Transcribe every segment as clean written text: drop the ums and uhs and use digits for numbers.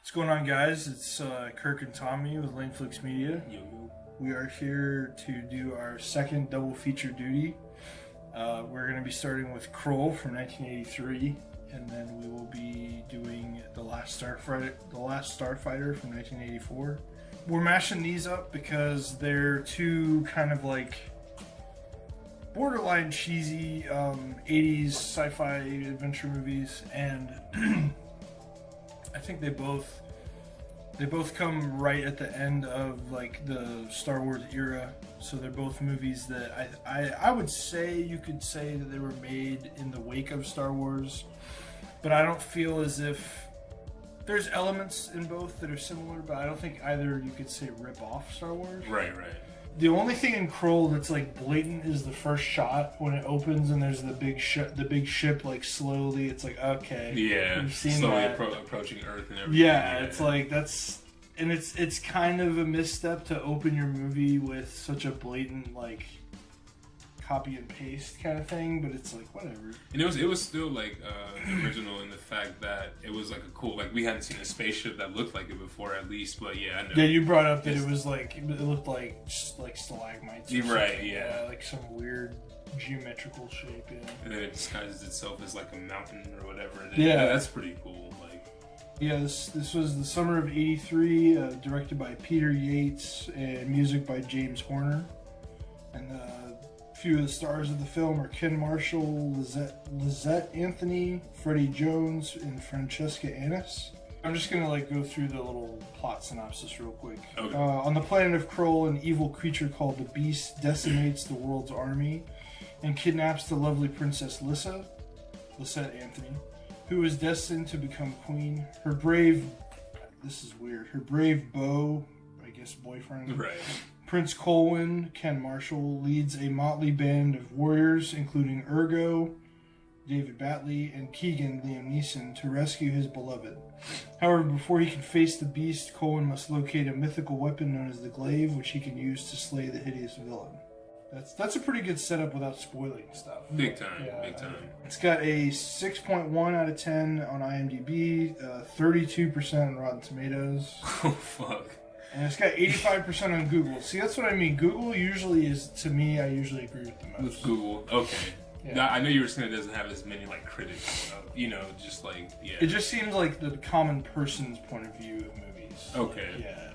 What's going on, guys? It's Kirk and Tommy with Laneflix Media. Yo. We are here to do our second double feature duty. We're going to be starting with Krull from 1983, and then we will be doing the last Starfighter from 1984. We're mashing these up because they're two kind of like borderline cheesy 80s sci-fi adventure movies, and I think they both come right at the end of like the Star Wars era. So they're both movies that I would say you could say that they were made in the wake of Star Wars, but I don't feel as if there's elements in both that are similar, but I don't think either you could say rip off Star Wars. Right. The only thing in Krull that's like blatant is the first shot when it opens and there's the big ship like slowly. It's like, okay, Yeah, we've seen slowly that. approaching Earth and everything. Yeah, it's like that's, and it's kind of a misstep to open your movie with such a blatant like copy and paste kind of thing, but it's like whatever. And it was still like original in the fact that it was like a cool, like we hadn't seen a spaceship that looked like it before at least, but yeah, I know. Yeah, you brought up that it was like it looked like just like stalagmites. Or right, something. yeah, like some weird geometrical shape. Yeah. And then it disguises itself as like a mountain or whatever. And yeah, that's pretty cool. Like, yeah, this was the summer of '83, directed by Peter Yates and music by James Horner, and few of the stars of the film are Ken Marshall, Lizette Anthony, Freddie Jones, and Francesca Annis. I'm just gonna like go through the little plot synopsis real quick. Okay. On the planet of Krull, an evil creature called the Beast decimates the world's army and kidnaps the lovely Princess Lissette Anthony, who is destined to become queen. Her brave beau, I guess boyfriend, right. Prince Colwyn, Ken Marshall, leads a motley band of warriors, including Ergo, David Batley, and Keegan, Liam Neeson, to rescue his beloved. However, before he can face the beast, Colwyn must locate a mythical weapon known as the glaive, which he can use to slay the hideous villain. That's a pretty good setup without spoiling stuff. Big time. It's got a 6.1 out of 10 on IMDb, 32% on Rotten Tomatoes. Oh, fuck. And it's got 85% on Google. See, that's what I mean. Google usually is, to me, I usually agree with the most. With Google, okay. Yeah. I know you were saying it doesn't have as many like critics, just like, yeah. It just seems like the common person's point of view of movies. Okay. Like, yeah.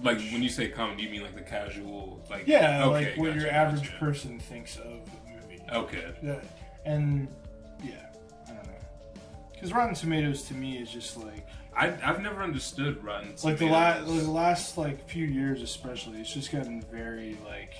Like when you say common, do you mean like the casual, like? Yeah, okay, like what your average person thinks of a movie. Okay. Yeah, and yeah, I don't know. Because Rotten Tomatoes to me is just like. I've never understood Rotten Tomatoes. Like the last like few years especially, it's just gotten very like,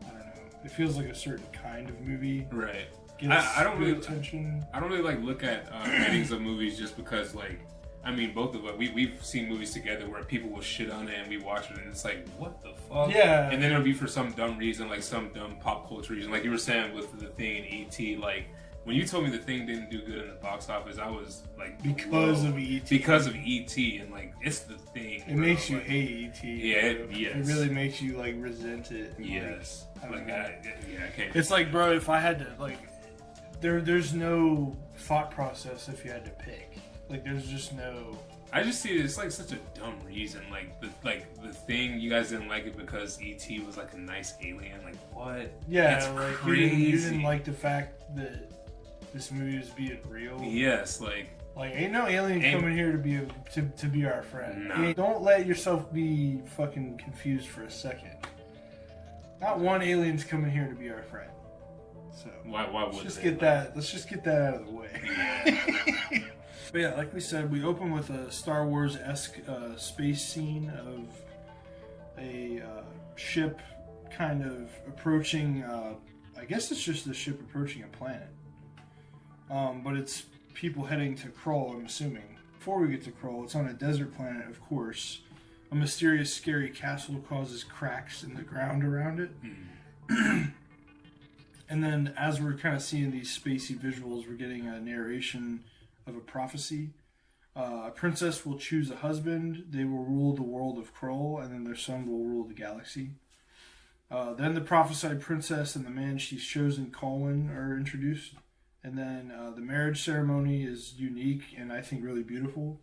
I don't know. It feels like a certain kind of movie. Right. I don't really attention. I don't really like look at ratings of movies just because like, I mean, both of us we've seen movies together where people will shit on it and we watch it and it's like, what the fuck? Yeah. And then it'll be for some dumb reason, like some dumb pop culture reason, like you were saying with the thing in E.T. Like when you told me the thing didn't do good in the box office, I was like, because of E.T. Because of E.T. and like it's the thing. It makes you hate E.T. Yeah. It really makes you like resent it. Yes. I can't. It's like, bro, if I had to like, there's no thought process if you had to pick. Like, there's just no. I just see it. It's like such a dumb reason. Like the thing you guys didn't like it because E.T. was like a nice alien. Like what? Yeah, that's like crazy. You didn't like the fact that this movie was being real. Yes, like ain't no alien coming here to be our friend. No. Don't let yourself be fucking confused for a second. Not one alien's coming here to be our friend. So why would let's just they, get that? Let's just get that out of the way. Yeah. But yeah, like we said, we open with a Star Wars-esque space scene of a ship kind of approaching, I guess it's just the ship approaching a planet. But it's people heading to Krull, I'm assuming. Before we get to Krull, it's on a desert planet, of course. A mysterious, scary castle causes cracks in the ground around it. And then as we're kind of seeing these spacey visuals, we're getting a narration of a prophecy. A princess will choose a husband. They will rule the world of Krull, and then their son will rule the galaxy. Then the prophesied princess and the man she's chosen, Colwyn, are introduced. And then the marriage ceremony is unique and I think really beautiful.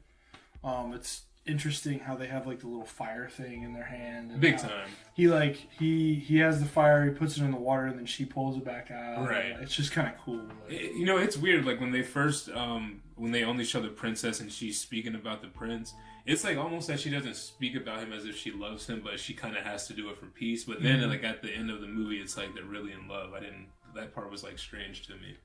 It's interesting how they have like the little fire thing in their hand. And Big time. He has the fire, he puts it in the water, and then she pulls it back out. Right. It's just kind of cool. Like, it's weird. Like when they first, when they only show the princess and she's speaking about the prince, it's like almost that she doesn't speak about him as if she loves him, but she kind of has to do it for peace. But then, like at the end of the movie, it's like they're really in love. That part was like strange to me.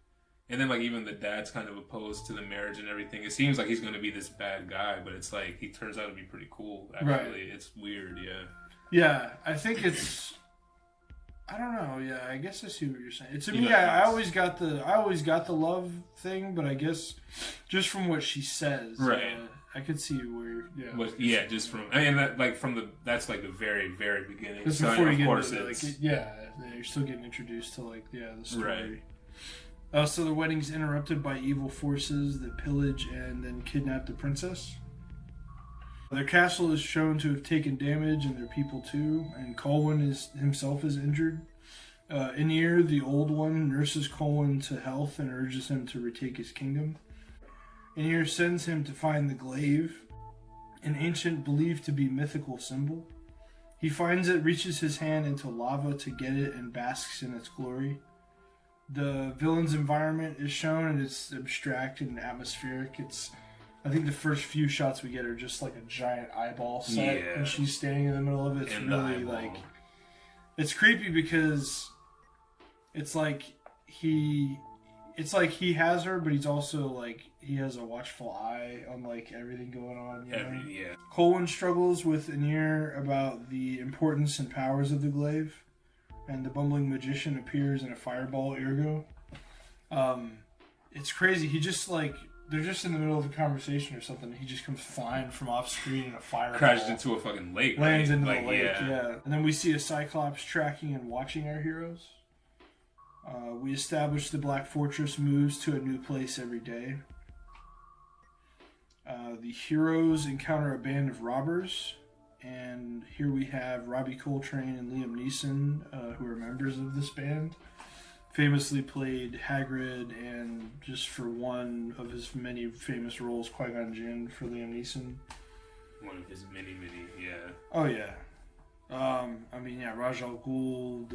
And then, like, even the dad's kind of opposed to the marriage and everything. It seems like he's going to be this bad guy, but it's like, he turns out to be pretty cool, actually. Right. It's weird, yeah. Yeah, I think it's... I don't know, yeah, I guess I see what you're saying. To me, I always got the love thing, but I guess just from what she says... Right. I could see where... Just from... I mean, that's, like, the very, very beginning. That's so, before you of get course into, it's... like, you're still getting introduced to, like, the story. Right. So the wedding's interrupted by evil forces that pillage and then kidnap the princess. Their castle is shown to have taken damage, and their people too, and Colwyn himself is injured. Aenir, the Old One, nurses Colwyn to health and urges him to retake his kingdom. Aenir sends him to find the glaive, an ancient believed to be mythical symbol. He finds it, reaches his hand into lava to get it, and basks in its glory. The villain's environment is shown, and it's abstract and atmospheric. I think the first few shots we get are just like a giant eyeball set, and she's standing in the middle of it. It's really like, it's creepy because it's like he has her, but he's also like, he has a watchful eye on like everything going on. Colwyn struggles with Aenir about the importance and powers of the glaive. And the bumbling magician appears in a fireball ergo. It's crazy. He just like, they're just in the middle of a conversation or something. He just comes flying from off screen in a fireball. Crashes into a fucking lake. Lands into the lake, yeah. And then we see a Cyclops tracking and watching our heroes. We establish the Black Fortress moves to a new place every day. The heroes encounter a band of robbers. And here we have Robbie Coltrane and Liam Neeson, who are members of this band. Famously played Hagrid, and just for one of his many famous roles, Qui-Gon Jinn for Liam Neeson. One of his many, yeah. Oh yeah. Raj Al Ghul,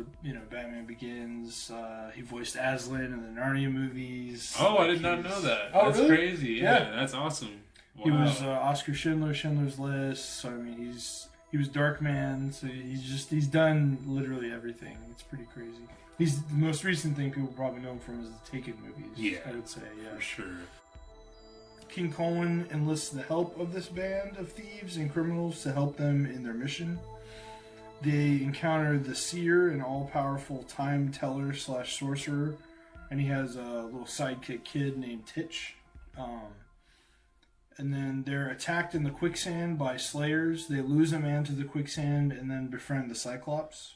Batman Begins. He voiced Aslan in the Narnia movies. Oh, I did not know that. Oh, that's really? Crazy. Yeah, that's awesome. Wow. He was Oscar Schindler, Schindler's List. So he was Darkman. So he's done literally everything. It's pretty crazy. He's the most recent thing people probably know him from is the Taken movies. Yeah, I would say, yeah, for sure. King Colwyn enlists the help of this band of thieves and criminals to help them in their mission. They encounter the Seer, an all-powerful time teller / sorcerer, and he has a little sidekick kid named Titch. And then they're attacked in the quicksand by slayers. They lose a man to the quicksand and then befriend the Cyclops.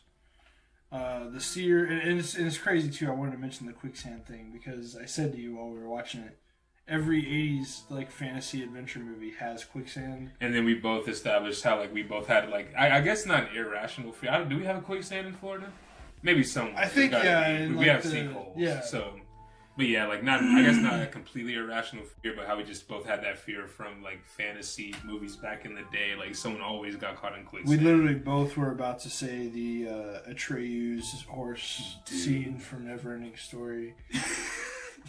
The Seer, and it's crazy too. I wanted to mention the quicksand thing because I said to you while we were watching it, every 80s like fantasy adventure movie has quicksand. And then we both established how like we both had like I guess not irrational fear. Do we have a quicksand in Florida? Maybe some. I think we have sinkholes. Yeah. So, but yeah, like not. I guess not a completely irrational fear, but how we just both had that fear from like fantasy movies back in the day. Like someone always got caught in quicksand. We literally both were about to say the Atreyu's horse scene from Neverending Story.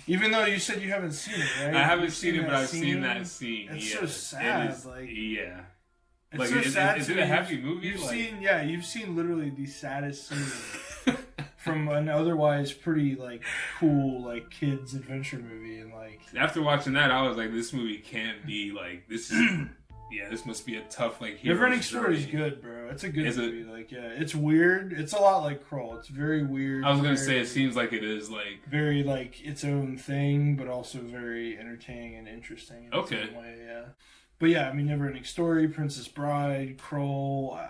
Even though you said you haven't seen it, right? I haven't seen it, but I've seen that scene. It's so sad. It's like, so sad. Is it a happy movie? You've seen literally the saddest scene from an otherwise pretty like cool like kids adventure movie, and like after watching that, I was like, this movie can't be like this. This must be a tough like. Neverending Story is good, bro. It's a good movie. Like, it's weird. It's a lot like Krull. It's very weird. I was gonna say it seems like it is like very like its own thing, but also very entertaining and interesting. In its own way, yeah. But yeah, Neverending Story, Princess Bride, Krull.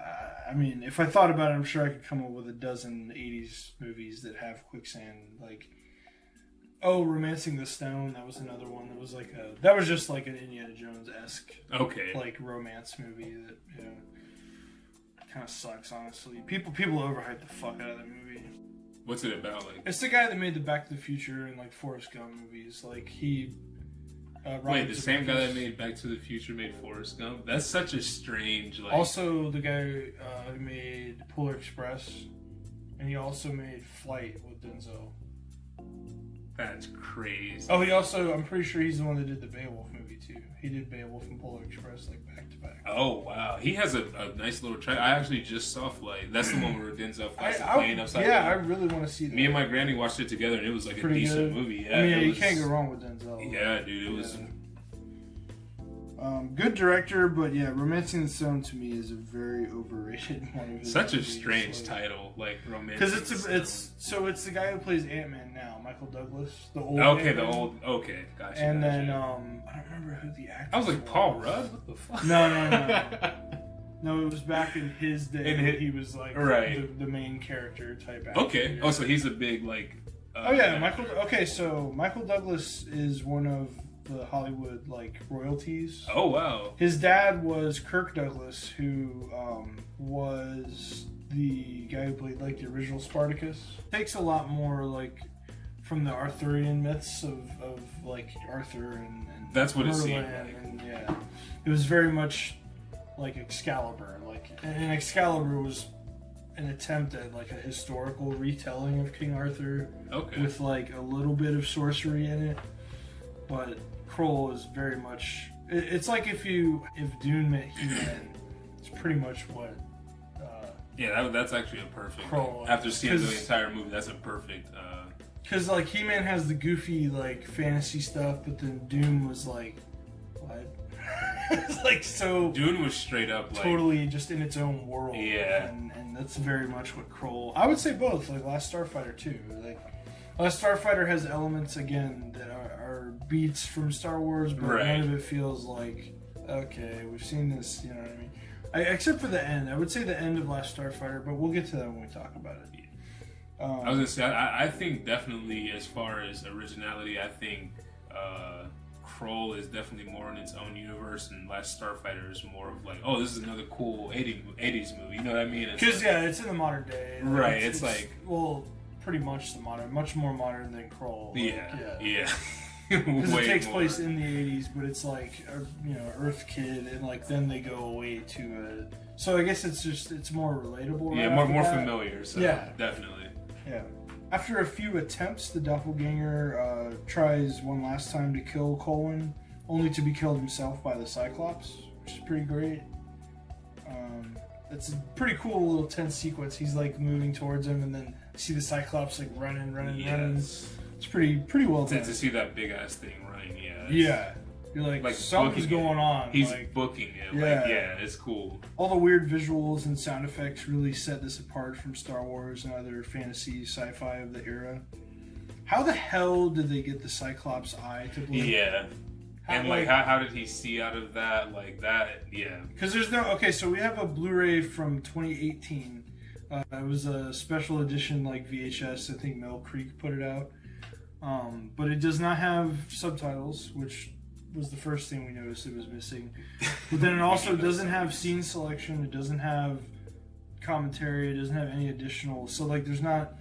If I thought about it, I'm sure I could come up with a dozen 80s movies that have quicksand. Like, Romancing the Stone. That was another one that was like that was just like an Indiana Jones-esque like romance movie that kind of sucks, honestly. People overhype the fuck out of that movie. What's it about? Like, it's the guy that made the Back to the Future and like Forrest Gump movies. Like Wait, the same guy that made Back to the Future made Forrest Gump? That's such a strange, like... Also, the guy who made Polar Express, and he also made Flight with Denzel. That's crazy. Oh, he also, I'm pretty sure he's the one that did the Beowulf movie, too. He did Beowulf and Polar Express, like, back to back. Oh, wow. He has a nice little track. I actually just saw Flight. That's the one where Denzel flies the plane upside down. Yeah, I really want to see that. Me and my granny watched it together, and it was, like, a decent movie. Yeah, I mean, you can't go wrong with Denzel. Yeah, dude, it was... Good director, but yeah, Romancing the Stone to me is a very overrated one of his Such movies. a strange title, like Romancing. Because it's the guy who plays Ant-Man now, Michael Douglas, the old. Okay, Ant-Man. okay, gotcha. And gotcha. then I don't remember who the actor. I was like, Paul Rudd. What the fuck? No. No, it was back in his day. He was like the main character type actor. Okay. Oh, so he's a big like. Michael. Okay, so Michael Douglas is one of the Hollywood like royalties. Oh wow. His dad was Kirk Douglas, who was the guy who played like the original Spartacus. Takes a lot more like from the Arthurian myths of like Arthur and that's what Merlin, it seemed like. And yeah, it was very much like Excalibur. Like, and Excalibur was an attempt at like a historical retelling of King Arthur. Okay. With like a little bit of sorcery in it, but Krull is very much. It's like if Dune met He-Man, it's pretty much what. Yeah, that's actually a perfect. Krull, after seeing the entire movie, that's a perfect. Because like He-Man has the goofy like fantasy stuff, but then Dune was like, what? It's like so. Dune was straight up like, totally just in its own world. Yeah, and that's very much what Krull. I would say both. Like Last Starfighter too. Like Last Starfighter has elements again that are beats from Star Wars, but none of it feels like okay, we've seen this. You know what I mean? Except for the end. I would say the end of Last Starfighter, but we'll get to that when we talk about it. I was gonna say, I think definitely as far as originality, I think Krull is definitely more in its own universe, and Last Starfighter is more of like, oh, this is another cool 80s movie. You know what I mean? Because it's in the modern day. Like, right. It's like pretty much much more modern than Krull. Yeah. Because it takes place in the 80s, but it's like Earth Kid, and like then they go away to a. So I guess it's more relatable. Yeah, right more familiar. So yeah, definitely. Yeah. After a few attempts, the doppelganger tries one last time to kill Colin, only to be killed himself by the Cyclops, which is pretty great. It's a pretty cool little tense sequence. He's like moving towards him, and then see the Cyclops like running. It's pretty well done. To see that big ass thing running, yeah. You're like something's going on. He's booking it. Yeah, it's cool. All the weird visuals and sound effects really set this apart from Star Wars and other fantasy sci-fi of the era. How the hell did they get the Cyclops eye to blink? Yeah. How did he see out of that? Like that, yeah. Because there's no... Okay, so we have a Blu-ray from 2018. It was a special edition, like VHS. I think Mel Creek put it out. But it does not have subtitles, which was the first thing we noticed it was missing. But then it also doesn't have scene selection. It doesn't have commentary. It doesn't have any additional... So, like, there's not...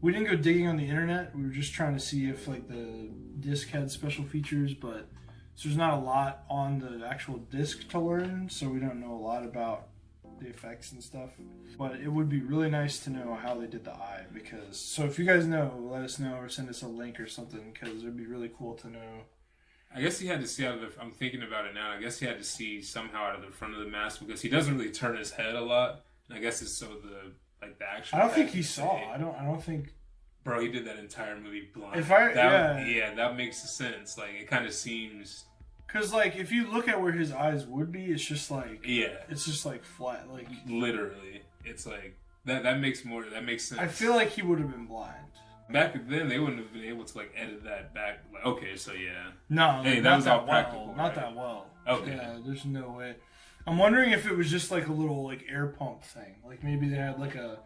We didn't go digging on the internet. We were just trying to see if, like, the disc had special features, but... So there's not a lot on the actual disc to learn, so we don't know a lot about the effects and stuff. But it would be really nice to know how they did the eye, because... So if you guys know, let us know or send us a link or something, because it would be really cool to know. I guess he had to see out of the... I'm thinking about it now. I guess he had to see somehow out of the front of the mask, because he doesn't really turn his head a lot. And I guess it's so the action... I don't think he saw. I don't think... Bro, he did that entire movie blind. That makes sense. Like, it kind of seems... Because, like, if you look at where his eyes would be, it's just like... Yeah. It's just, like, flat. Like literally. It's like... That makes sense. I feel like he would have been blind. Back then, they wouldn't have been able to, like, edit that back. Like, okay, so yeah. No, hey, that was all practical. Not that well. Okay. Yeah, there's no way. I'm wondering if it was just, like, a little, like, air pump thing. Like, maybe they had, like, a...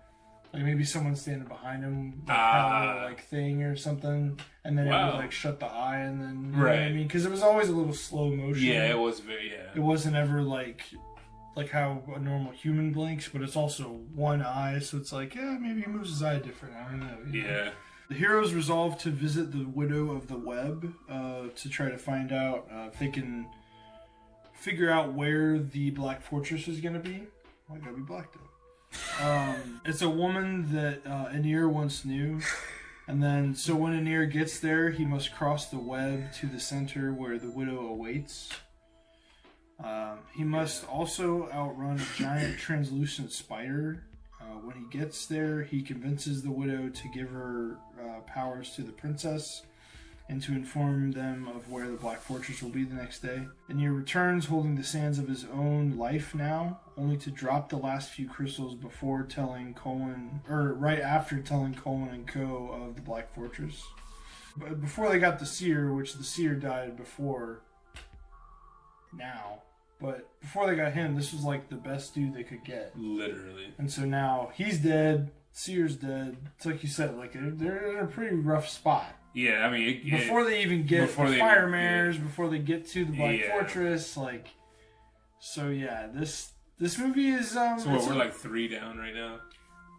Like, maybe someone standing behind him, like, had a little, like, thing or something, and then it would, like, shut the eye, and then, you know what I mean? Because it was always a little slow motion. Yeah, it was very, It wasn't ever, like how a normal human blinks, but it's also one eye, so it's like, yeah, maybe he moves his eye different, I don't know. Yeah. The heroes resolve to visit the Widow of the Web to try to find out if they can figure out where the Black Fortress is going to be. Why gotta be black though? It's a woman that Anir once knew. And then, so when Anir gets there, he must cross the web to the center where the Widow awaits. He must also outrun a giant translucent spider. When he gets there, he convinces the Widow to give her powers to the princess and to inform them of where the Black Fortress will be the next day. Anir returns holding the sands of his own life now, only to drop the last few crystals before telling Colin, or right after telling Colin and Co. of the Black Fortress. But before they got the Seer, which the Seer died before now. But before they got him, this was like the best dude they could get. Literally. And so now he's dead, Seer's dead. It's like you said, like they're in a pretty rough spot. Yeah, I mean... before they even get the fire mares, before they get to the Black Fortress, like... So yeah, this movie is... so what, we're like 3 down right now?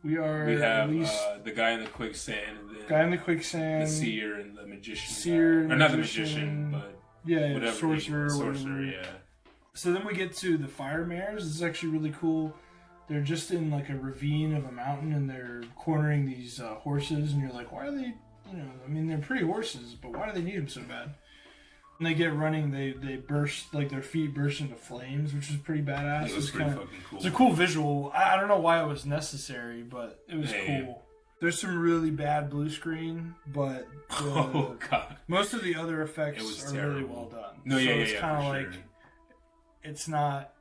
We are. We have at least the guy in the quicksand, and then guy in the quicksand, the Seer, and the magician. Seer, or not the magician, but yeah, whatever. Sorcerer, yeah. So then we get to the fire mares. This is actually really cool. They're just in like a ravine of a mountain, and they're cornering these horses, and you're like, why are they? You know, I mean, they're pretty horses, but why do they need them so bad? When they get running, they burst, like their feet burst into flames, which is pretty badass. It was pretty fucking cool. It's a cool visual. I don't know why it was necessary, but it was cool. There's some really bad blue screen, but oh god, most of the other effects are really well done. No, so it's kind of like it's not.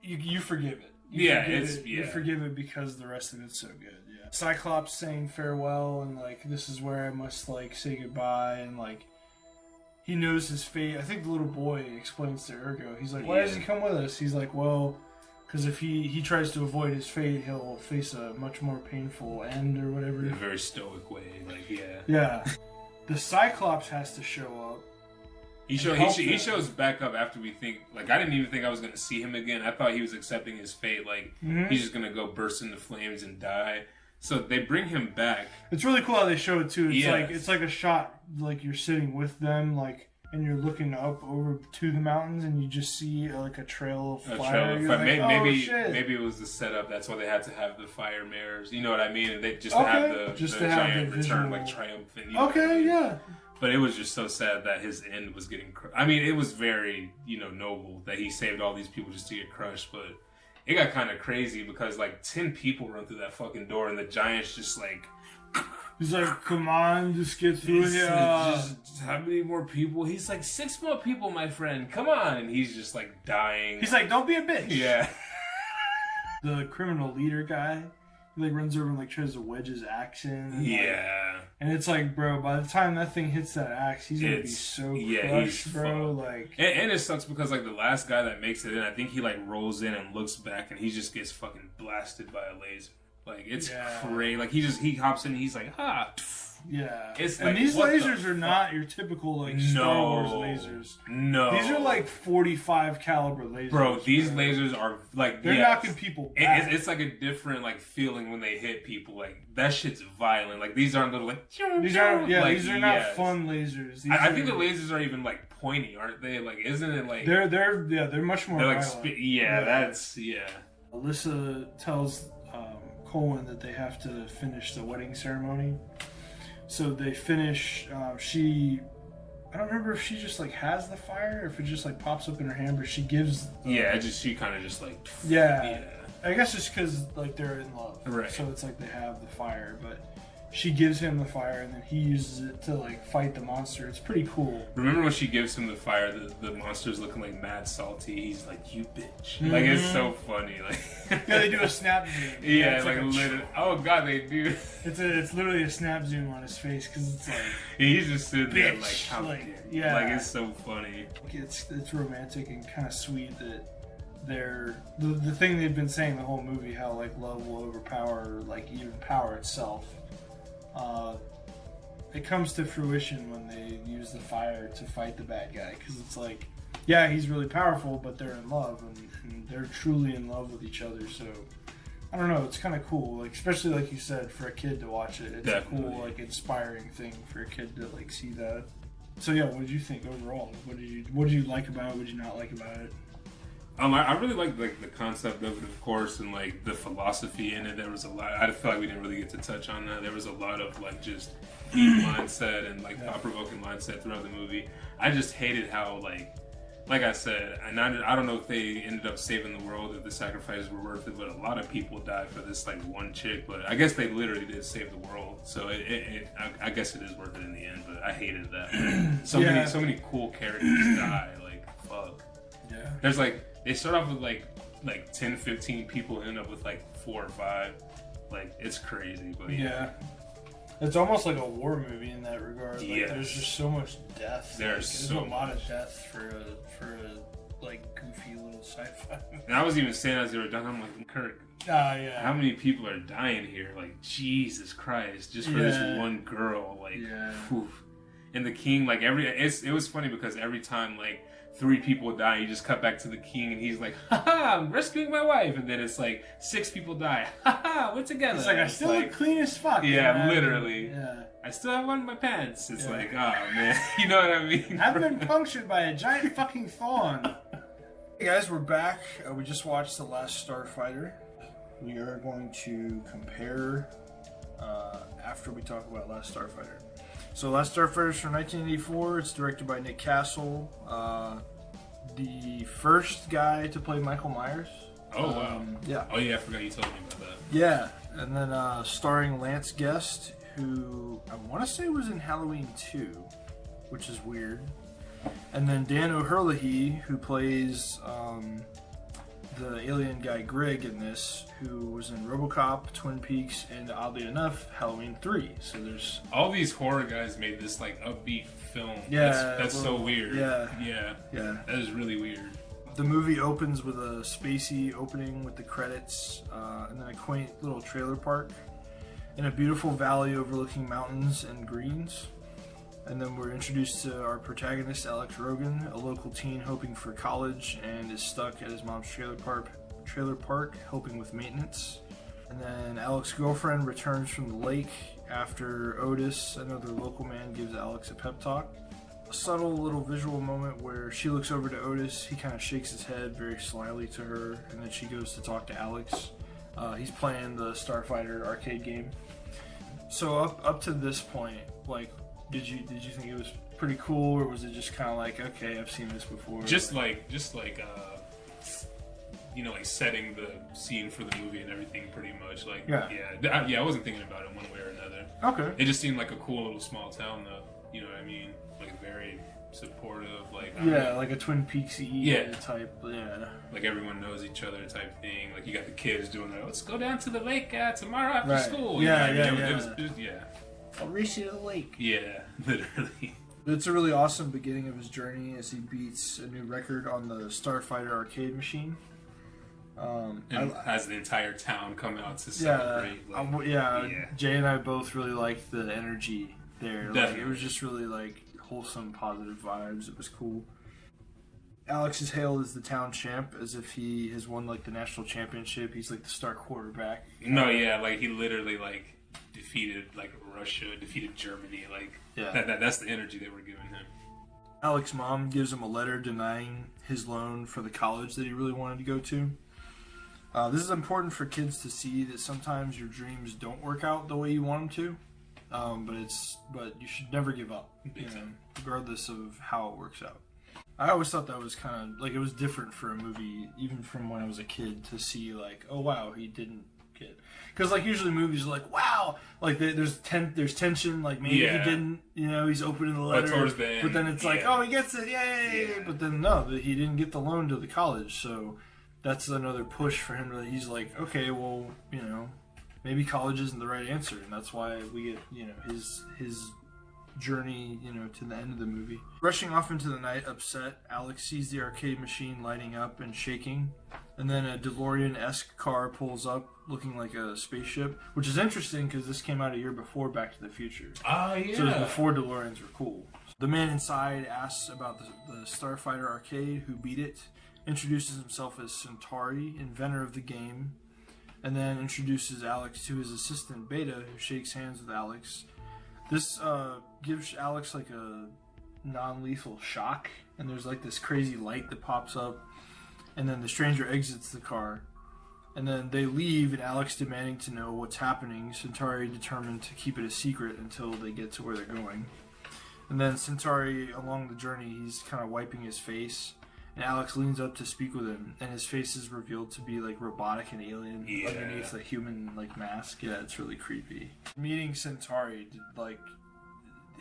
You forgive it. You forgive it because the rest of it's so good. Yeah, Cyclops saying farewell and like this is where I must like say goodbye and like. He knows his fate. I think the little boy explains to Ergo. He's like, why does he come with us? He's like, well, because if he tries to avoid his fate, he'll face a much more painful end or whatever. In a very stoic way, like, yeah. Yeah. The Cyclops has to show up. He shows back up after we think, like, I didn't even think I was going to see him again. I thought he was accepting his fate. Like, he's just going to go burst into flames and die. So they bring him back. It's really cool how they show it too. It's like a shot, like you're sitting with them, like, and you're looking up over to the mountains, and you just see like a trail of fire. Maybe it was the setup. That's why they had to have the fire mares. You know what I mean? And they just to have the giant return, like triumphant. Yeah. But it was just so sad that his end was getting. I mean, it was very noble that he saved all these people just to get crushed, but. It got kind of crazy because like 10 people run through that fucking door and the giant's just like... He's like, come on, just get through here. Just how many more people? He's like, 6 more people, my friend. Come on. And he's just like dying. He's like, don't be a bitch. Yeah. The criminal leader guy, he like runs over and like tries to wedge his axe in. Yeah. And it's like, bro, by the time that thing hits that axe, he's gonna be so crushed, bro. Like, and it sucks because like the last guy that makes it in, I think he like rolls in and looks back and he just gets fucking blasted by a laser. Like it's crazy. Like he hops in and he's like, ah. Yeah. It's and like, these lasers are not your typical like Star Wars lasers. No. These are like 45 caliber lasers. Bro, these lasers are like they're knocking people back. It's like a different like feeling when they hit people. Like that shit's violent. Like these aren't little like these are not fun lasers. I think the lasers are even like pointy, aren't they? Like isn't it like they're much more like violent. That's Alyssa tells Colin that they have to finish the wedding ceremony. So they finish, I don't remember if she just like has the fire or if it just like pops up in her hand, but she gives... she kind of just like... Yeah. I guess just because like they're in love. Right. So it's like they have the fire, but she gives him the fire and then he uses it to like fight the monster. It's pretty cool. Remember when she gives him the fire, the monster's looking like mad salty. He's like, you bitch. Like it's so funny. Like yeah, they do a snap zoom. Yeah, like literally. Oh god, they do. It's literally a snap zoom on his face because it's like he's just sitting there like, how like it's so funny. It's romantic and kind of sweet that they're the thing they've been saying the whole movie, how like love will overpower like even power itself. It comes to fruition when they use the fire to fight the bad guy, because it's like, yeah, he's really powerful, but they're in love and they're truly in love with each other. So I don't know, it's kind of cool, like especially like you said, for a kid to watch it. It's Definitely. a cool, like inspiring thing for a kid to like see that. So yeah, what did you think overall? What did you like about it? What did you not like about it? I really liked like the concept of it, of course, and like the philosophy in it. There was a lot. I feel like we didn't really get to touch on that. There was a lot of like just deep mindset and like thought-provoking mindset throughout the movie. I just hated how like I said, and I don't know if they ended up saving the world, if the sacrifices were worth it, but a lot of people died for this like one chick. But I guess they literally did save the world, so I guess it is worth it in the end. But I hated that. So many cool characters die. Like fuck. Yeah. There's like they start off with like 10, 15 people, end up with like 4 or 5. Like it's crazy, but yeah. It's almost like a war movie in that regard. Like, Yes. There's just so much death. There's a so lot much. of death for a like goofy little sci-fi movie. And I was even saying as they were done, I'm like, Kirk, Yeah. how many people are dying here? Like Jesus Christ, just for this one girl. Like, whew. And the king, like it was funny because every time like 3 people die, you just cut back to the king, and he's like, "Ha I'm rescuing my wife," and then it's like 6 people die. Ha we're together. It's like I still look clean as fuck. Yeah, man. literally. Yeah. I still have one in my pants. It's like, oh man, you know what I mean? I've been punctured by a giant fucking thorn. Hey guys, we're back. We just watched The Last Starfighter. We are going to compare after we talk about Last Starfighter. So Last Starfighter is from 1984. It's directed by Nick Castle. The first guy to play Michael Myers. Oh wow. Yeah. Oh yeah, I forgot you told me about that. Yeah, and then starring Lance Guest, who I want to say was in Halloween 2, which is weird. And then Dan O'Herlihy, who plays the alien guy Greg in this, who was in RoboCop, Twin Peaks, and oddly enough, Halloween 3. So there's all these horror guys made this like upbeat film. Yeah, that's so weird. Yeah. That is really weird. The movie opens with a spacey opening with the credits, and then a quaint little trailer park in a beautiful valley overlooking mountains and greens. And then we're introduced to our protagonist, Alex Rogan, a local teen hoping for college and is stuck at his mom's trailer park helping with maintenance. And then Alex's girlfriend returns from the lake after Otis, another local man, gives Alex a pep talk. A subtle little visual moment where she looks over to Otis, he kind of shakes his head very slyly to her, and then she goes to talk to Alex. He's playing the Starfighter arcade game. So up to this point, like, did you think it was pretty cool, or was it just kind of like, okay, I've seen this before? Just like you know, like setting the scene for the movie and everything, pretty much. Like, I wasn't thinking about it one way or another. Okay. It just seemed like a cool little small town, though. You know what I mean? Like very supportive, like like a Twin Peaks-y type, like everyone knows each other type thing. Like you got the kids doing like, let's go down to the lake tomorrow after school. It was, I'll race you to the lake. Yeah, literally. It's a really awesome beginning of his journey as he beats a new record on the Starfighter arcade machine. And has the entire town come out to celebrate. Jay and I both really liked the energy there. Like, it was just really like wholesome, positive vibes. It was cool. Alex is hailed as the town champ, as if he has won like the national championship. He's like the star quarterback. No, like he literally like defeated like Russia, defeated Germany. Like that's the energy they were giving him. Alex's mom gives him a letter denying his loan for the college that he really wanted to go to. This is important for kids to see that sometimes your dreams don't work out the way you want them to, but you should never give up, regardless of how it works out. I always thought that was kind of like, it was different for a movie, even from when I was a kid, to see like, oh wow, he didn't get, because like usually movies are like, wow, like there's tension, like maybe he didn't, he's opening the letter, but then it's like, oh, he gets it, yay! But then no, he didn't get the loan to the college, so that's another push for him. He's like, okay, well, maybe college isn't the right answer, and that's why we get, his journey, to the end of the movie. Rushing off into the night, upset, Alex sees the arcade machine lighting up and shaking, and then a DeLorean-esque car pulls up, looking like a spaceship, which is interesting because this came out a year before Back to the Future. Oh, yeah. So it was before DeLoreans were cool. The man inside asks about the Starfighter arcade, who beat it, introduces himself as Centauri, inventor of the game. and then introduces Alex to his assistant Beta, who shakes hands with Alex. This gives Alex like a non-lethal shock, and there's like this crazy light that pops up, and then the stranger exits the car, and then they leave, and Alex demanding to know what's happening. Centauri determined to keep it a secret until they get to where they're going. And then Centauri, along the journey, he's kind of wiping his face, and Alex leans up to speak with him, and his face is revealed to be like robotic and alien underneath a human like mask. Yeah, it's really creepy. Meeting Centauri, like,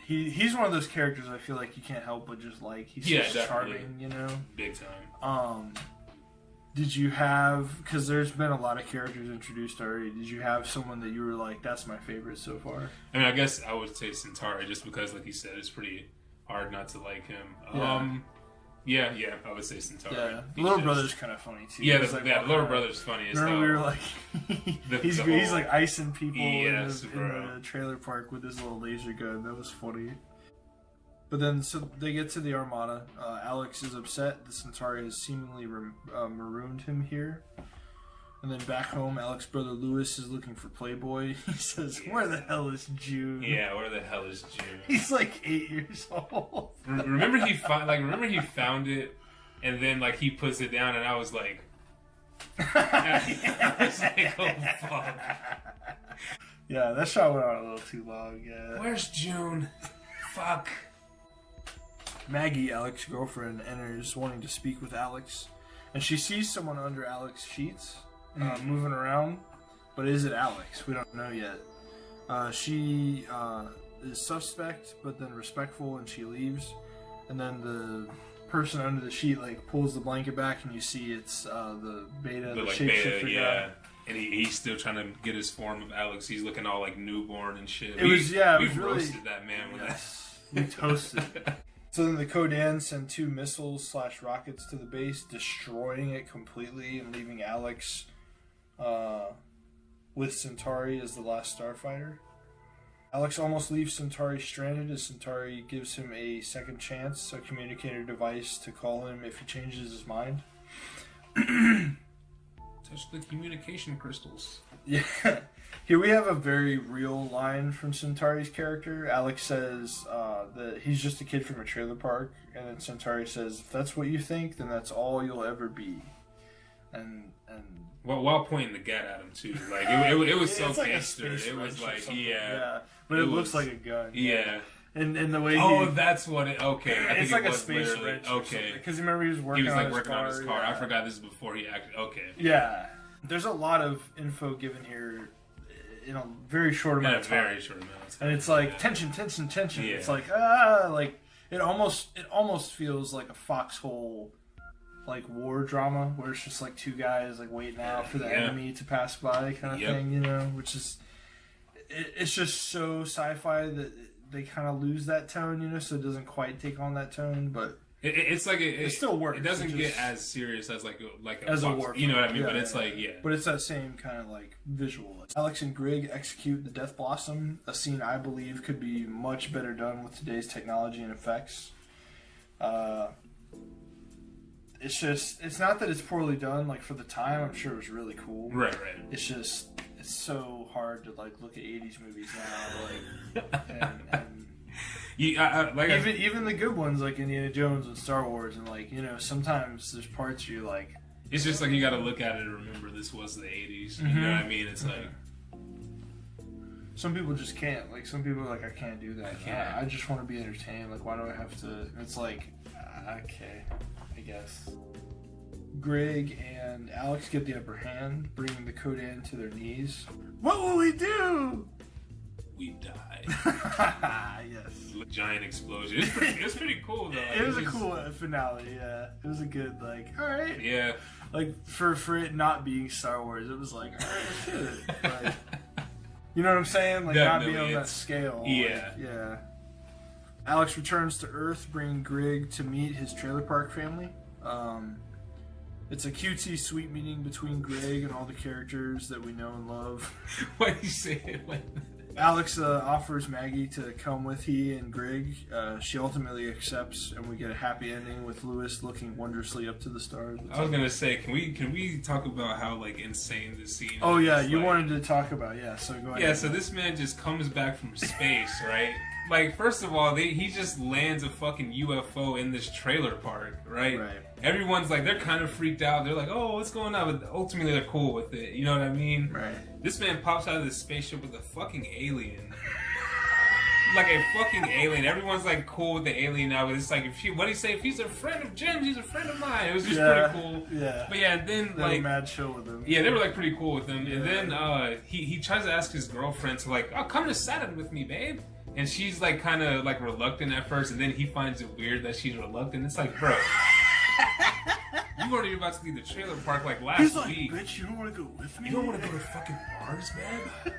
he's one of those characters I feel like you can't help but just like. He's just charming, you know? Big time. Did you have, because there's been a lot of characters introduced already, did you have someone that you were like, that's my favorite so far? I mean, I guess I would say Centauri, just because, like you said, it's pretty hard not to like him. Yeah, I would say Centauri. Yeah, Little Brother's kind of funny too. Yeah, like, Little Brother's funny as hell. Remember we were like, he's like icing people in the trailer park with his little laser gun. That was funny. But then, so they get to the Armada. Alex is upset. The Centauri has seemingly marooned him here. And then back home, Alex's brother Lewis is looking for Playboy. He says, "Where the hell is June?" Yeah, where the hell is June? He's like 8 years old. Remember he found it, and then like he puts it down, and I was like, I was like, oh fuck. Yeah, that shot went on a little too long. Yeah. Where's June? Fuck. Maggie, Alex's girlfriend, enters wanting to speak with Alex, and she sees someone under Alex's sheets moving around, but is it Alex? We don't know yet. She is suspect, but then respectful, and she leaves. And then the person under the sheet like pulls the blanket back, and you see it's the Beta, the shapeshifter guy. And he's still trying to get his form of Alex. He's looking all like newborn and shit. We really roasted that man with that. We toasted. So then the Kodan send 2 missiles/rockets to the base, destroying it completely and leaving Alex with Centauri as the last Starfighter. Alex almost leaves Centauri stranded as Centauri gives him a second chance, a communicator device to call him if he changes his mind. Touch the communication crystals. Yeah. Here we have a very real line from Centauri's character. Alex says that he's just a kid from a trailer park, and then Centauri says, "If that's what you think, then that's all you'll ever be." And well, while pointing the gun at him too, like it was so gangster. It was like but it looks like a gun. Yeah. And the way that's what it. Okay, I think it's like a space wrench. Okay, because remember he was working on his car. Yeah. I forgot this is before he actually. Okay. Yeah, there's a lot of info given here in a very short amount of time. And it's like tension. Yeah. It's like like it almost feels like a foxhole like war drama where it's just like 2 guys like waiting out for the enemy to pass by kind of thing, you know, which is it's just so sci-fi that they kind of lose that tone, you know, so it doesn't quite take on that tone, but it's like it still works. It doesn't get as serious as like a war, you know what I mean? But it's like but it's that same kind of like visual. Alex and Greg execute the Death Blossom, a scene I believe could be much better done with today's technology and effects. It's not that it's poorly done. Like for the time, I'm sure it was really cool. Right. It's just it's so hard to like look at 80s movies now, like and even the good ones like Indiana Jones and Star Wars, and like, you know, sometimes there's parts you're like, it's just like you got to look at it and remember this was the 80s. You know what I mean? It's like some people just can't. Like some people are like, I can't do that. I just want to be entertained. Like why do I have to? It's like okay, I guess. Greg and Alex get the upper hand, bringing the Kodan to their knees. What will we do? We die. Yes. Giant explosion. It was pretty cool though. It was a cool finale. Yeah, it was a good like. All right. Yeah. Like for it not being Star Wars, it was like, all right, let's do it. Like, you know what I'm saying? Like definitely, not being on that scale. Yeah. Like, yeah. Alex returns to Earth, bringing Greg to meet his trailer park family. It's a cutesy, sweet meeting between Greg and all the characters that we know and love. Why do you say it like that? Alex offers Maggie to come with he and Greg. She ultimately accepts, and we get a happy ending with Lewis looking wondrously up to the stars. I was gonna say, can we talk about how like insane this scene is? Oh yeah, It's you like, wanted to talk about so go ahead. Yeah, so this man just comes back from space, right? Like, first of all, he just lands a fucking UFO in this trailer park, right? Right. Everyone's like, they're kind of freaked out. They're like, oh, what's going on? But ultimately, they're cool with it. You know what I mean? Right. This man pops out of this spaceship with a fucking alien. Like a fucking alien. Everyone's like cool with the alien now, but it's like, what do you say? If he's a friend of Jim's, he's a friend of mine. It was just pretty cool. Yeah. But yeah, and then they like were mad chill with him. Yeah, they were like pretty cool with him. And then he tries to ask his girlfriend to like, oh, come to Saturn with me, babe. And she's like kind of like reluctant at first, and then he finds it weird that she's reluctant. It's like, bro, you weren't even about to leave the trailer park like last He's like, week. bitch, you don't want to go with me? You don't want to go to fucking Mars, man?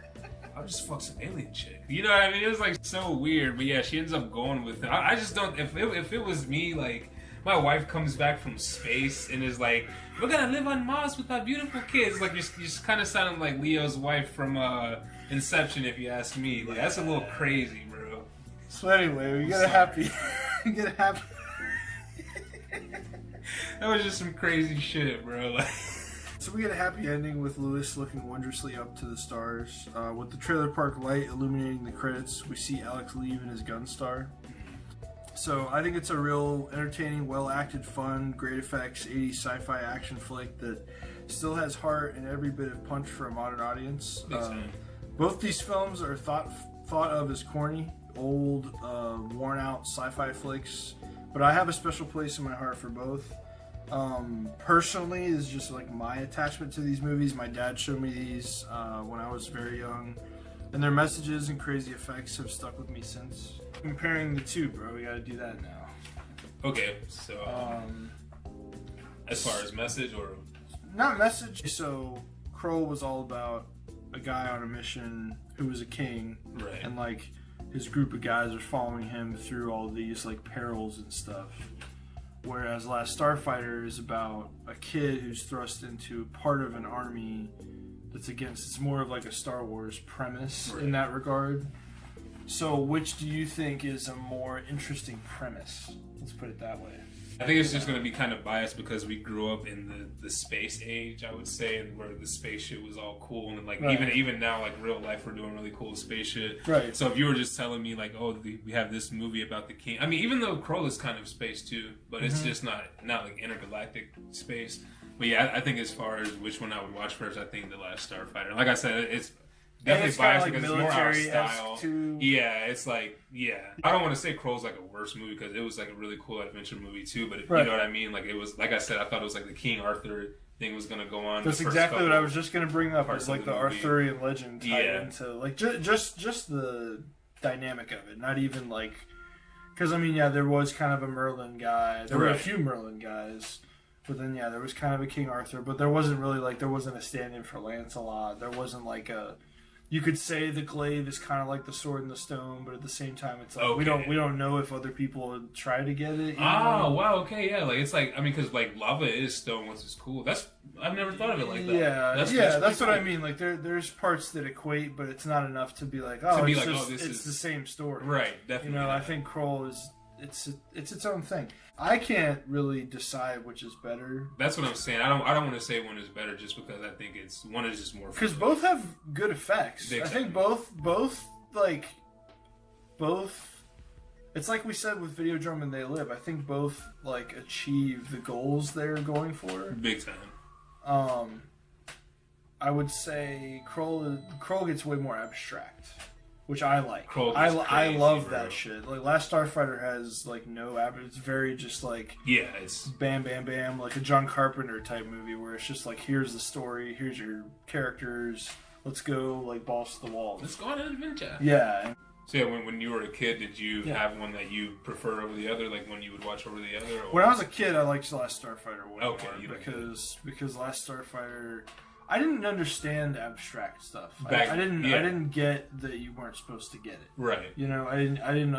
I'll just fuck some alien chick. You know what I mean? It was like so weird. But yeah, she ends up going with him. I just don't. If it was me, like my wife comes back from space and is like, we're gonna live on Mars with our beautiful kids. Like you're just kind of sounding like Leo's wife from Inception, if you ask me. Like that's a little crazy, bro. So anyway, we get a happy. We get a happy. That was just some crazy shit, bro. Like. So we get a happy ending with Lewis looking wondrously up to the stars. With the trailer park light illuminating the credits, we see Alex leave in his Gunstar. So I think it's a real entertaining, well-acted, fun, great effects, 80s sci-fi action flick that still has heart and every bit of punch for a modern audience. Both these films are thought of as corny, old, worn-out sci-fi flicks, but I have a special place in my heart for both. Personally, is just like my attachment to these movies. My dad showed me these when I was very young, and their messages and crazy effects have stuck with me since. Comparing the two, bro, we gotta do that now. Okay, so as far as message or not message. So Krull was all about a guy on a mission who was a king, right? And like his group of guys are following him through all these like perils and stuff. Whereas Last Starfighter is about a kid who's thrust into part of an army that's against. It's more of like a Star Wars premise in that regard. So, which do you think is a more interesting premise? Let's put it that way. I think it's just going to be kind of biased because we grew up in the space age, I would say, and where the space shit was all cool, and like even now, like real life, we're doing really cool space shit. Right. So if you were just telling me like, oh, we have this movie about the king. I mean, even though Krull is kind of space too, but it's just not like intergalactic space. But yeah, I think as far as which one I would watch first, I think The Last Starfighter. Like I said, it's definitely biased like because it's more our style. Too. Yeah, it's like, I don't want to say Krull's like a worse movie because it was like a really cool adventure movie too, but you know what I mean? Like it was, like I said, I thought it was like the King Arthur thing was going to go on. That's exactly what I was just going to bring up. It's like the Arthurian legend tied into like just the dynamic of it, not even like, because I mean, there was kind of a Merlin guy. There were a few Merlin guys. But then, there was kind of a King Arthur, but there wasn't really like, there wasn't a stand-in for Lancelot. There wasn't like a, you could say the glaive is kind of like the sword and the stone, but at the same time, it's like we don't know if other people would try to get it. Wow, okay, yeah, like it's like, I mean, because like lava is stone, which is cool. I've never thought of it like that. Yeah, that's what I mean. Like there's parts that equate, but it's not enough to be like, it's the same story, right? Definitely. I think Krull is. It's its own thing. I can't really decide which is better. That's what I'm saying. I don't want to say one is better just because I think one is just more. Because both have good effects. Exactly. I think both. It's like we said with Videodrome and They Live. I think both like achieve the goals they're going for. Big time. I would say Krull gets way more abstract. Which I like. I love that shit. Like Last Starfighter has like no it's very just like it's bam bam bam, like a John Carpenter type movie where it's just like, here's the story, here's your characters, let's go like balls to the wall. Let's go on an adventure. Yeah. So when you were a kid, did you have one that you preferred over the other, like one you would watch over the other? Or? When I was a kid, I liked Last Starfighter way more because Last Starfighter, I didn't understand abstract stuff. I didn't get that you weren't supposed to get it. Right. I didn't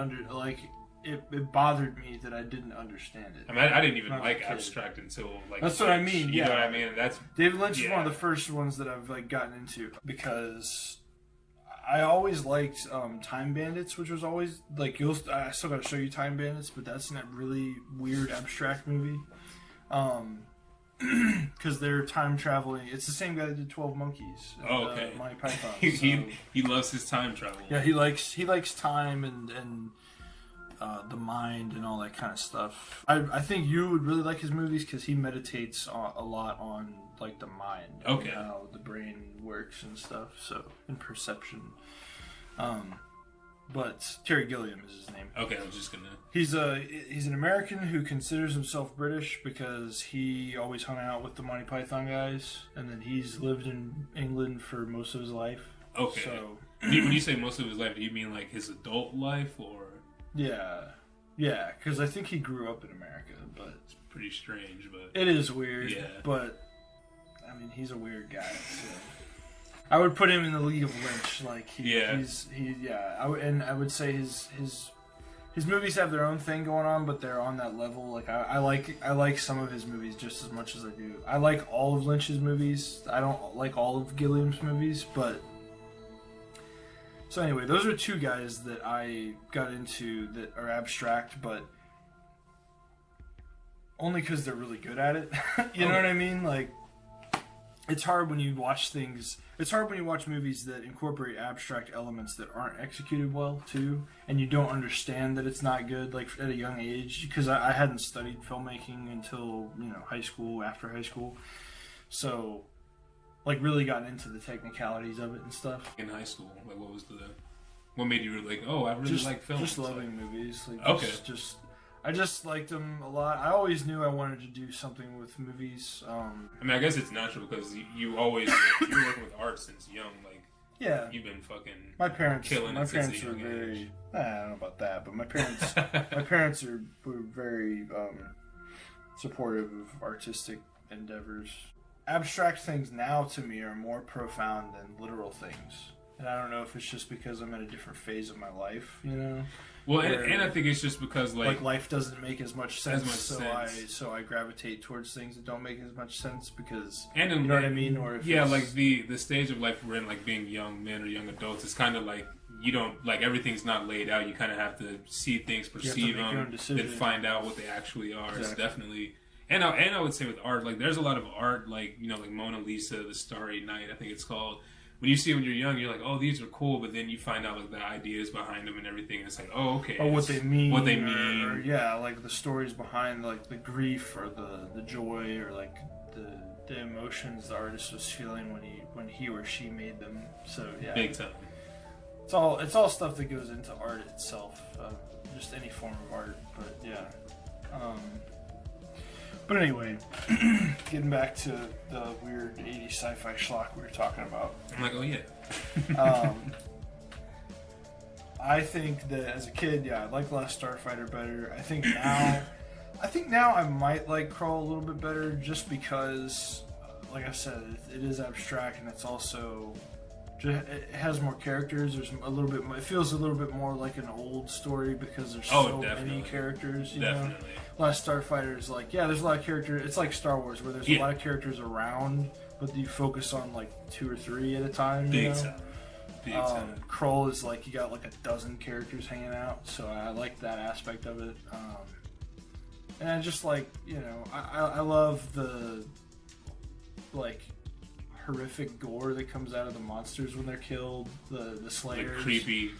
it bothered me that I didn't understand it. I mean, I didn't even like abstract until like. That's what I mean. You know what I mean? That's David Lynch is one of the first ones that I've like gotten into because I always liked Time Bandits, which was always like I still got to show you Time Bandits, but that's that really weird abstract movie. Because they're time traveling. It's the same guy that did 12 Monkeys. Oh, okay. Monty Python. He loves his time travel. Yeah, he likes time and the mind and all that kind of stuff. I think you would really like his movies because he meditates a lot on like the mind. Okay. And how the brain works and stuff. So and perception. But Terry Gilliam is his name. Okay, I was just gonna. He's an American who considers himself British because he always hung out with the Monty Python guys, and then he's lived in England for most of his life. Okay. So when you say most of his life, do you mean like his adult life, or? Yeah, because I think he grew up in America, but It's pretty strange, but it is weird. Yeah. But I mean, he's a weird guy. So. I would put him in the league of Lynch. Like I would say his movies have their own thing going on, but they're on that level. Like I like some of his movies just as much as I do. I like all of Lynch's movies. I don't like all of Gilliam's movies, but so anyway, those are two guys that I got into that are abstract, but only because they're really good at it. You know what I mean? Like. It's hard when you watch things. It's hard when you watch movies that incorporate abstract elements that aren't executed well, too, and you don't understand that it's not good, like at a young age. Because I hadn't studied filmmaking until high school, after high school, so like really got into the technicalities of it and stuff. In high school, like what made you like? Oh, I really like film. Just loving movies. Like, okay. I just liked them a lot. I always knew I wanted to do something with movies. I mean, I guess it's natural because you're working with art since young. Like, yeah, you've been fucking killing it since a young age. I don't know about that, but my parents were very supportive of artistic endeavors. Abstract things now to me are more profound than literal things, and I don't know if it's just because I'm at a different phase of my life, Well, and I think it's just because like life doesn't make as much sense, sense. So I gravitate towards things that don't make as much sense because you know what I mean. Or if like the stage of life we're in, like being young men or young adults, it's kind of like you don't like everything's not laid out. You kind of have to see things, perceive them, then find out what they actually are. Exactly. It's definitely. And I would say with art, like there's a lot of art, like like Mona Lisa, The Starry Night, I think it's called. When you see it when you're young, you're like, oh, these are cool, but then you find out like the ideas behind them and everything. And it's like, oh, okay. Or what they mean. Or, yeah, like the stories behind like the grief or the joy or like the emotions the artist was feeling when he or she made them. So yeah, big time. It's all stuff that goes into art itself, just any form of art. But yeah. But anyway, getting back to the weird 80s sci-fi schlock we were talking about. I'm like, oh yeah. I think that as a kid, I liked Last Starfighter better. I think now I might like Krull a little bit better just because, like I said, it is abstract and it's also it has more characters. There's a little bit more, it feels a little bit more like an old story because there's so many characters. You know? Last Starfighter is like, there's a lot of characters. It's like Star Wars where there's a lot of characters around, but you focus on like 2 or 3 at a time. Big time. Krull is like you got like a dozen characters hanging out, so I like that aspect of it. And I just like I love the like horrific gore that comes out of the monsters when they're killed. The Slayers, like creepy,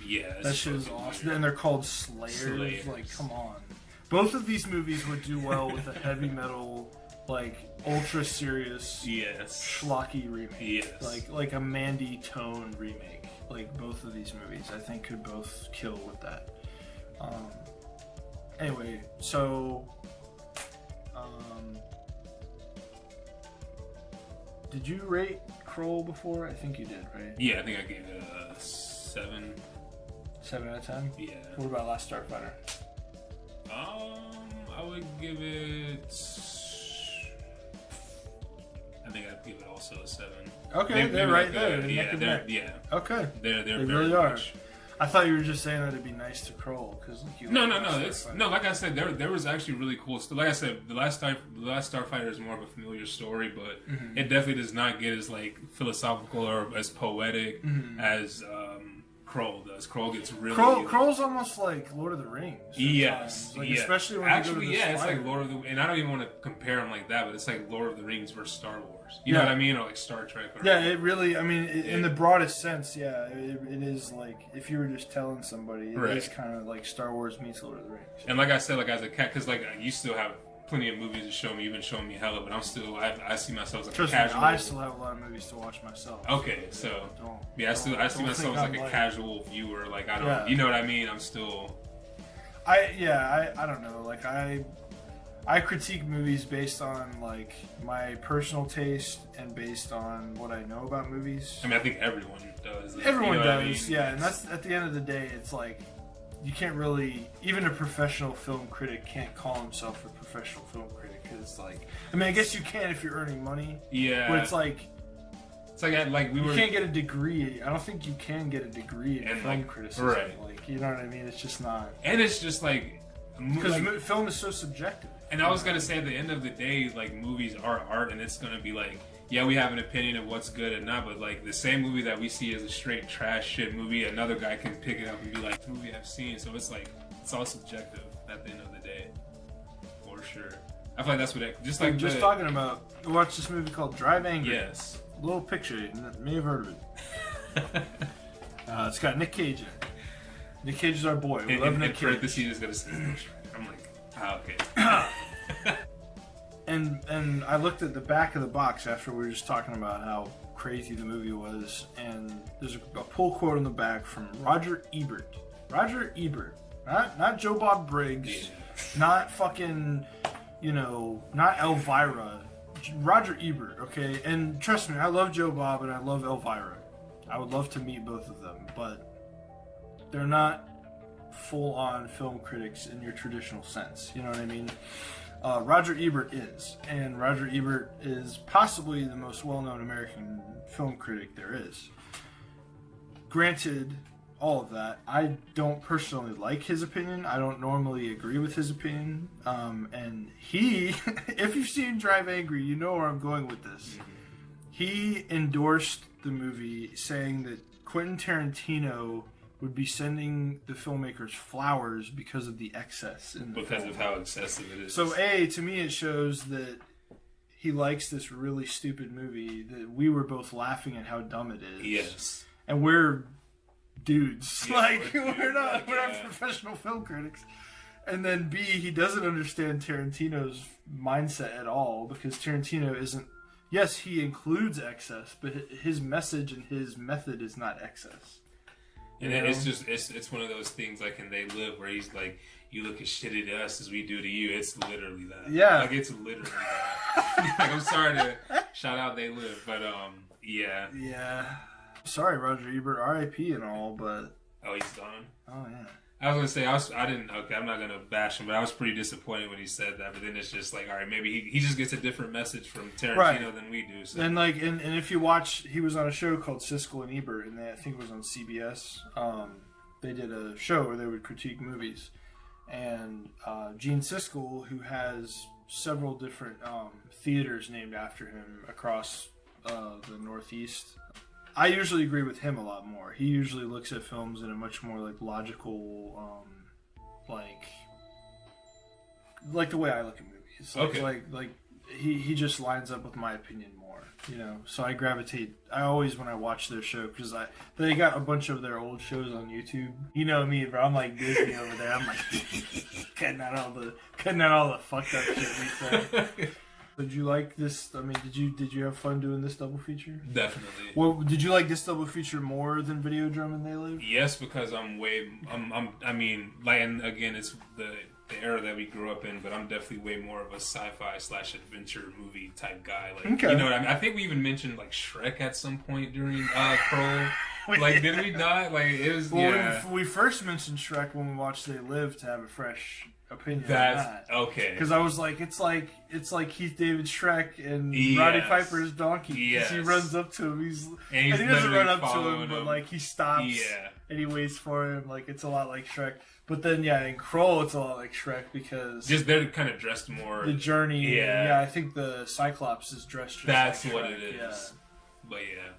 that shit is awesome. And they're called Slayers. Like, come on. Both of these movies would do well with a heavy metal, like ultra serious, schlocky remake, like a Mandy Tone remake. Like both of these movies, I think could both kill with that. Anyway, so did you rate Krull before? I think you did, right? Yeah, I think I gave it a 7. 7 out of 10? Yeah. What about Last Starfighter? I would give it. I think I'd give it also a 7. Okay, they're right like there. Okay, they really are. I thought you were just saying that it'd be nice to Krull because no. Like I said, there was actually really cool stuff. Like I said, the last Starfighter is more of a familiar story, but it definitely does not get as like philosophical or as poetic as Krull does. Krull gets really... Krull's almost like Lord of the Rings. Yes. Like, yeah. especially when Actually, you go to the it's Spire. like Lord of the... And I don't even want to compare them like that, but it's like Lord of the Rings versus Star Wars. You know what I mean? Or like Star Trek. Or yeah, it really... I mean, in the broadest sense, yeah, it is like... If you were just telling somebody, it is kind of like Star Wars meets Lord of the Rings. And like I said, like as a cat, because like you still have plenty of movies to show me. You've been showing me hella, but I'm still... I see myself as like Trust a casual... me, I still have a lot of movies to watch myself. Okay, so... I see myself as like a casual viewer. Like, I don't... Yeah. You know what I mean? I'm still... I don't know. Like, I critique movies based on like my personal taste and based on what I know about movies. I mean, I think everyone does. Everyone does, I mean? Yeah. And that's at the end of the day, it's like you can't really, even a professional film critic can't call himself a professional film critic because, like, I mean, I guess you can if you're earning money. Yeah. But it's like you can't get a degree. I don't think you can get a degree in film like, criticism. right. Like, you know what I mean? It's just not. And it's just like because film is so subjective. And I was gonna say, at the end of the day, like, movies are art, and it's gonna be like, yeah, we have an opinion of what's good and not, but like the same movie that we see as a straight trash shit movie, another guy can pick it up and be like, the movie I've seen. So it's like, it's all subjective at the end of the day, for sure. I feel like that's what it, just like just talking about. Watch this movie called Drive Angry. Yes. Little picture, you may have heard of it. It's got Nick Cage in it. Nick Cage is our boy. We love Nick Cage. Parentheses is gonna say, I'm like, okay. And I looked at the back of the box after we were just talking about how crazy the movie was, and there's a pull quote on the back from Roger Ebert. Roger Ebert, not Joe Bob Briggs, not fucking, not Elvira. Roger Ebert, okay? And trust me, I love Joe Bob and I love Elvira. I would love to meet both of them, but they're not full-on film critics in your traditional sense. You know what I mean? Roger Ebert is, and Roger Ebert is possibly the most well-known American film critic there is. Granted, all of that, I don't personally like his opinion. I don't normally agree with his opinion. And he, if you've seen Drive Angry, you know where I'm going with this. He endorsed the movie, saying that Quentin Tarantino would be sending the filmmakers flowers because of the excess in the because film. of how excessive it is. So to me it shows that he likes this really stupid movie that we were both laughing at how dumb it is. Yes. And we're dudes. Yeah, we're not professional film critics. And then B, he doesn't understand Tarantino's mindset at all, because Tarantino isn't. Yes, he includes excess, but his message and his method is not excess. And it's just it's one of those things like in They Live where he's like, you look as shitty to us as we do to you. It's literally that. Yeah. Like, it's literally that. Like, I'm sorry to shout out They Live, but yeah. Yeah. Sorry, Roger Ebert, R.I.P. and all, but... Oh, he's gone? Oh, yeah. I was going to say, I'm not going to bash him, but I was pretty disappointed when he said that, but then it's just like, all right, maybe he just gets a different message from Tarantino than we do. So. And like, and if you watch, he was on a show called Siskel and Ebert, and I think it was on CBS. They did a show where they would critique movies, and Gene Siskel, who has several different theaters named after him across the Northeast. I usually agree with him a lot more. He usually looks at films in a much more like logical, like the way I look at movies. Like he just lines up with my opinion more, So I gravitate. I always, when I watch their show, because they got a bunch of their old shows on YouTube. You know me, bro. I'm like Disney over there. I'm like cutting out all the fucked up shit we said. Did you like this? I mean, did you have fun doing this double feature? Definitely. Well, did you like this double feature more than Videodrome and They Live? Yes, because and again, it's the era that we grew up in, but I'm definitely way more of a sci-fi / adventure movie type guy. Like, okay. You know what I mean? I think we even mentioned like Shrek at some point during Krull. Like, did we not? Like, it was. Well, yeah. we first mentioned Shrek when we watched They Live to have a fresh opinion That's on that. okay. Because I was like, it's like Keith David Shrek and Yes. Roddy Piper's donkey. Yes. He runs up to him. And he doesn't literally run up to following him, but like he stops. Yeah. And he waits for him. Like, it's a lot like Shrek. But then, in Krull, it's a lot like Shrek because just they're kind of dressed more. The journey. Yeah. Yeah, I think the Cyclops is dressed just That's like what Shrek. it is. Yeah. But yeah.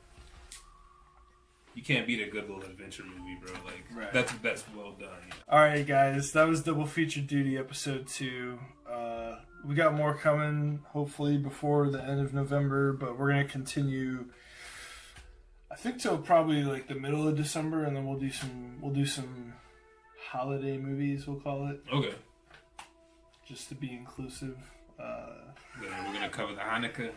You can't beat a good little adventure movie, bro. Like Right. that's well done. All right, guys, that was Double Feature Duty episode 2. We got more coming, hopefully before the end of November, but we're gonna continue. I think till probably like the middle of December, and then we'll do some holiday movies. We'll call it. Okay. Just to be inclusive. Then we're gonna cover the Hanukkah.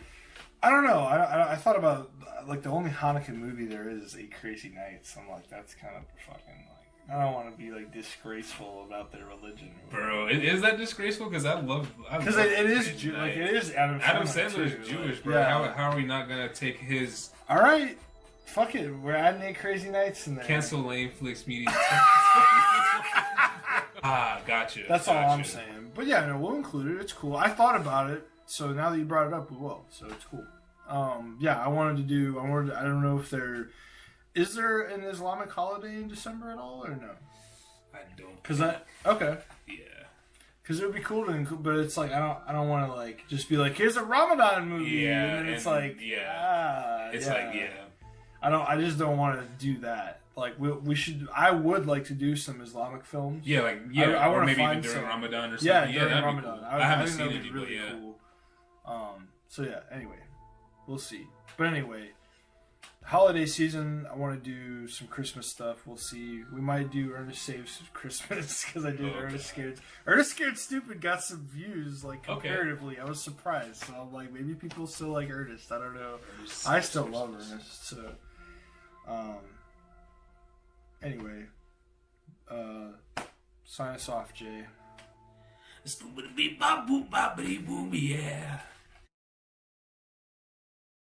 I don't know. I thought about like the only Hanukkah movie there is 8 Crazy Nights. I'm like, that's kind of fucking like. I don't want to be like disgraceful about their religion, bro. Is that disgraceful? Because I love because it is like it is Adam Sandler is Jewish, like, bro. Yeah. How are we not gonna take his? All right, fuck it. We're adding 8 Crazy Nights in there. Cancel Lane Flicks Media. Gotcha. That's all I'm saying. But yeah, no, we'll include it. It's cool. I thought about it, so now that you brought it up, we will. So it's cool. Yeah, I don't know if is there an Islamic holiday in December at all or no? I don't. Okay. Yeah. Because it would be cool to include, but it's like I don't want to like just be like, here's a Ramadan movie, Yeah, and then it's like, I just don't want to do that. Like we should. I would like to do some Islamic films. Yeah, I or want to maybe even find during some, Ramadan or something. Yeah, during that'd Ramadan. Be cool. I haven't seen that'd it, be really cool. So yeah. Anyway, we'll see. But anyway, holiday season. I want to do some Christmas stuff. We'll see. We might do Ernest Saves Christmas because I did Ernest Scared. Ernest Scared Stupid got some views like comparatively. Okay. I was surprised. So I'm like, maybe people still like Ernest. I don't know. I still love Ernest. So. Anyway, sign us off, Jay. It's boom, boom, boom, boom, boom, yeah.